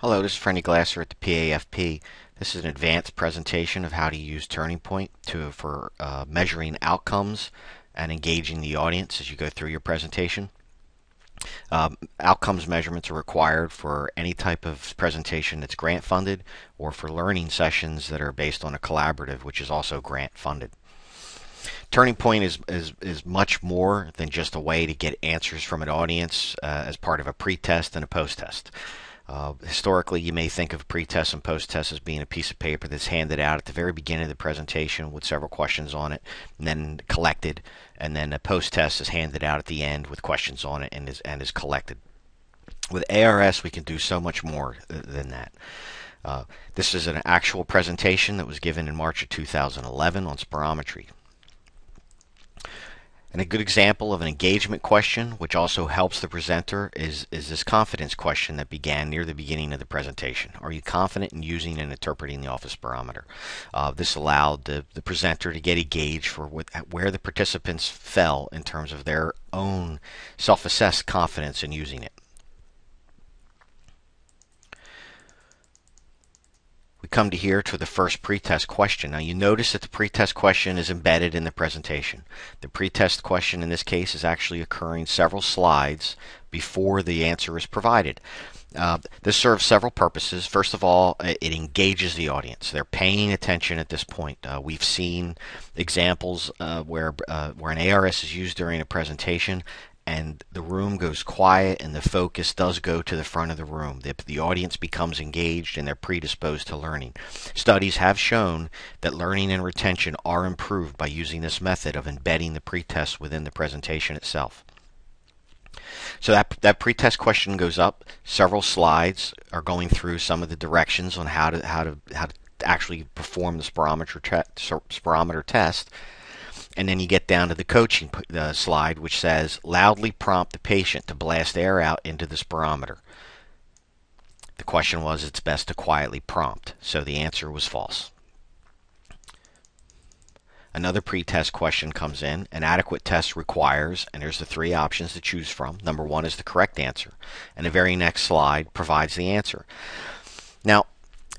Hello, this is Franny Glasser at the PAFP. This is an advanced presentation of how to use Turning Point for measuring outcomes and engaging the audience as you go through your presentation. Outcomes measurements are required for any type of presentation that's grant funded or for learning sessions that are based on a collaborative, which is also grant funded. Turning Point is much more than just a way to get answers from an audience as part of a pre-test and a post-test. Historically, you may think of pre-test and post-test as being a piece of paper that's handed out at the very beginning of the presentation with several questions on it, and then collected, and then a post-test is handed out at the end with questions on it and is collected. With ARS, we can do so much more than that. This is an actual presentation that was given in March of 2011 on spirometry. And a good example of an engagement question, which also helps the presenter, is this confidence question that began near the beginning of the presentation. Are you confident in using and interpreting the office spirometer? This allowed the presenter to get a gauge for where the participants fell in terms of their own self-assessed confidence in using it. We come to here to the first pretest question. Now you notice that the pretest question is embedded in the presentation. The pretest question in this case is actually occurring several slides before the answer is provided. This serves several purposes. First of all, it engages the audience. They're paying attention at this point. We've seen examples where an ARS is used during a presentation and the room goes quiet and the focus does go to the front of the room. The audience becomes engaged and they're predisposed to learning. Studies have shown that learning and retention are improved by using this method of embedding the pretest within the presentation itself. So that pretest question goes up. Several slides are going through some of the directions on how to actually perform the spirometer test. And then you get down to the coaching slide, which says, loudly prompt the patient to blast air out into the spirometer. The question was, it's best to quietly prompt, so the answer was false. Another pretest question comes in. An adequate test requires, and there's the three options to choose from. Number one is the correct answer, and the very next slide provides the answer. Now,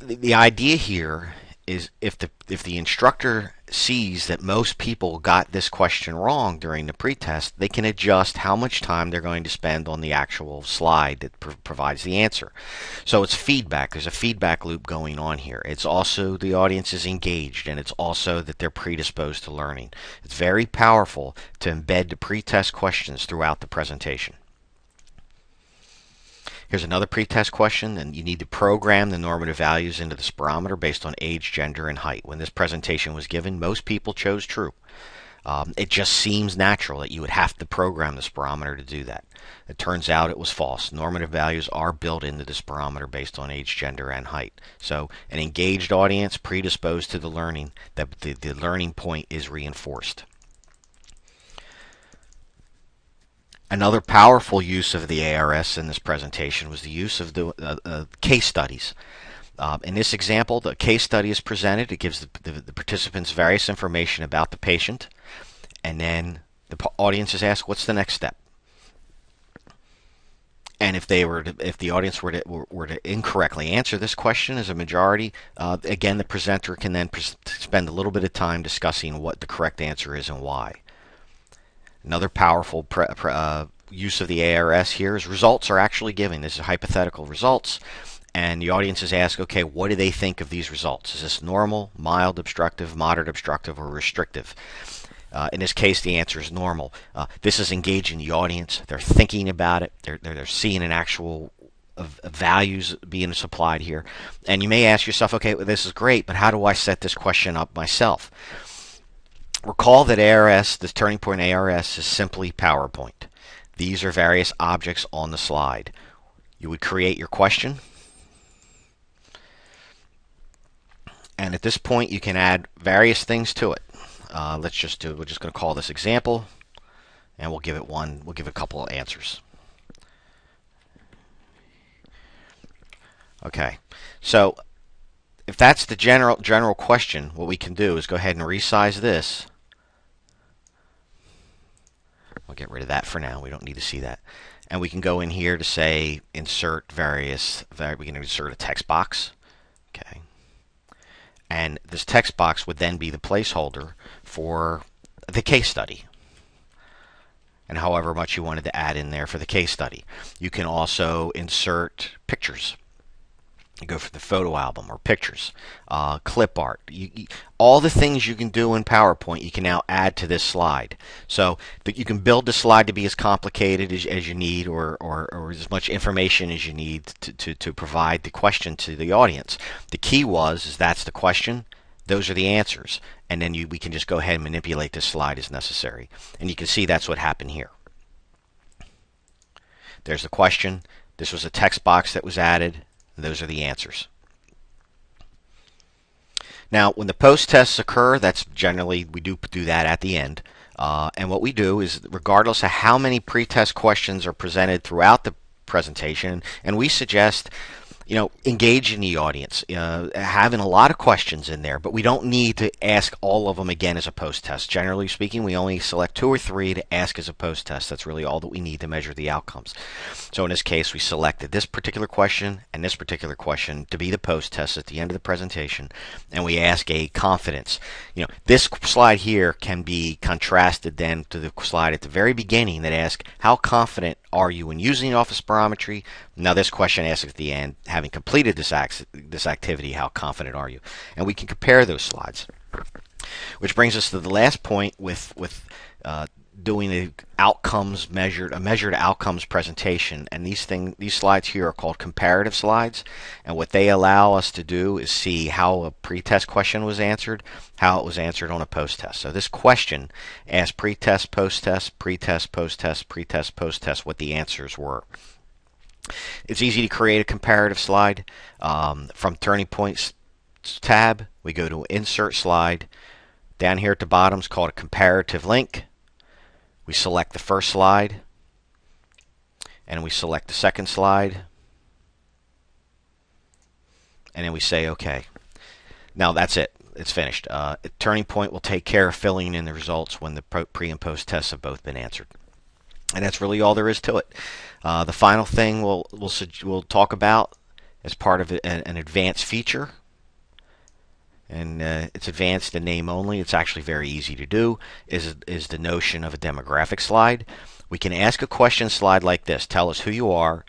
the idea here is if the instructor sees that most people got this question wrong during the pretest, they can adjust how much time they're going to spend on the actual slide that provides the answer. So it's feedback. There's a feedback loop going on here. It's also the audience is engaged, and it's also that they're predisposed to learning. It's very powerful to embed the pretest questions throughout the presentation. Here's another pretest question, and you need to program the normative values into the spirometer based on age, gender, and height. When this presentation was given, most people chose true. It just seems natural that you would have to program the spirometer to do that. It turns out it was false. Normative values are built into the spirometer based on age, gender, and height. So an engaged audience predisposed to the learning, the learning point is reinforced. Another powerful use of the ARS in this presentation was the use of the case studies. In this example, the case study is presented. It gives the participants various information about the patient, and then the audience is asked, "What's the next step?" And if the audience were to incorrectly answer this question as a majority, again the presenter can then spend a little bit of time discussing what the correct answer is and why. Another powerful use of the ARS here is results are actually given. This is hypothetical results, and the audience is asked, okay, what do they think of these results? Is this normal, mild obstructive, moderate obstructive, or restrictive? In this case, the answer is normal. This is engaging the audience. They're thinking about it. They're seeing an actual values being supplied here. And you may ask yourself, okay, well, this is great, but how do I set this question up myself? Recall that ARS, this Turning Point ARS, is simply PowerPoint. These are various objects on the slide. You would create your question, and at this point you can add various things to it. We're just going to call this example, and we'll give it a couple of answers. Okay, so if that's the general question, what we can do is go ahead and resize this. We'll get rid of that for now. We don't need to see that. And we can go in here to say insert various, we can insert a text box. Okay. And this text box would then be the placeholder for the case study, and however much you wanted to add in there for the case study. You can also insert pictures. You go for the photo album or pictures, clip art. All the things you can do in PowerPoint, you can now add to this slide. So that you can build the slide to be as complicated as you need, or as much information as you need to provide the question to the audience. The key is that's the question, those are the answers, and then we can just go ahead and manipulate this slide as necessary. And you can see that's what happened here. There's the question. This was a text box that was added. Those are the answers. Now, when the post tests occur, that's generally, we do that at the end. And what we do is, regardless of how many pre-test questions are presented throughout the presentation, and we suggest, engaging the audience, having a lot of questions in there, but we don't need to ask all of them again as a post-test. Generally speaking, we only select 2 or 3 to ask as a post-test. That's really all that we need to measure the outcomes. So in this case, we selected this particular question and this particular question to be the post-test at the end of the presentation, and we ask a confidence. This slide here can be contrasted then to the slide at the very beginning that asks, how confident are you in using office spirometry? Now this question asks at the end, having completed this activity, how confident are you? And we can compare those slides. Which brings us to the last point with doing a measured outcomes presentation. And these slides here are called comparative slides. And what they allow us to do is see how a pre-test question was answered, how it was answered on a post-test. So this question asked pre-test, post-test, pre-test, post-test, pre-test, post-test, what the answers were. It's easy to create a comparative slide. From Turning Points tab, we go to Insert Slide. Down here at the bottom is called a comparative link. We select the first slide, and we select the second slide, and then we say OK. Now that's it. It's finished. Turning Point will take care of filling in the results when the pre and post tests have both been answered. And that's really all there is to it. The final thing we'll talk about as part of an advanced feature, and it's advanced in name only. It's actually very easy to do, is the notion of a demographic slide. We can ask a question slide like this. Tell us who you are.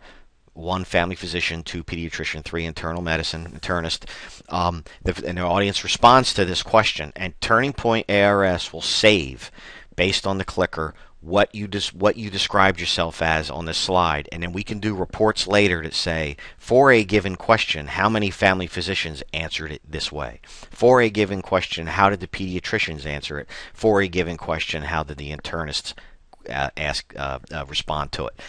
1 family physician, 2 pediatrician, 3 internal medicine internist. And the audience responds to this question, and Turning Point ARS will save, based on the clicker, what you described yourself as on this slide, and then we can do reports later that say, for a given question, how many family physicians answered it this way? For a given question, how did the pediatricians answer it? For a given question, how did the internists respond to it?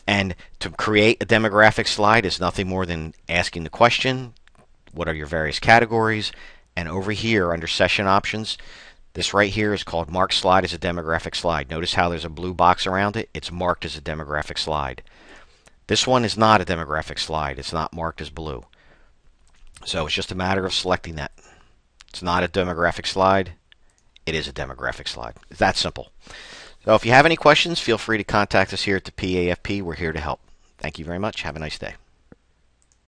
And to create a demographic slide is nothing more than asking the question, what are your various categories? And over here under session options, this right here is called Mark Slide as a demographic slide. Notice how there's a blue box around it. It's marked as a demographic slide. This one is not a demographic slide. It's not marked as blue. So it's just a matter of selecting that. It's not a demographic slide. It is a demographic slide. It's that simple. So if you have any questions, feel free to contact us here at the PAFP. We're here to help. Thank you very much. Have a nice day.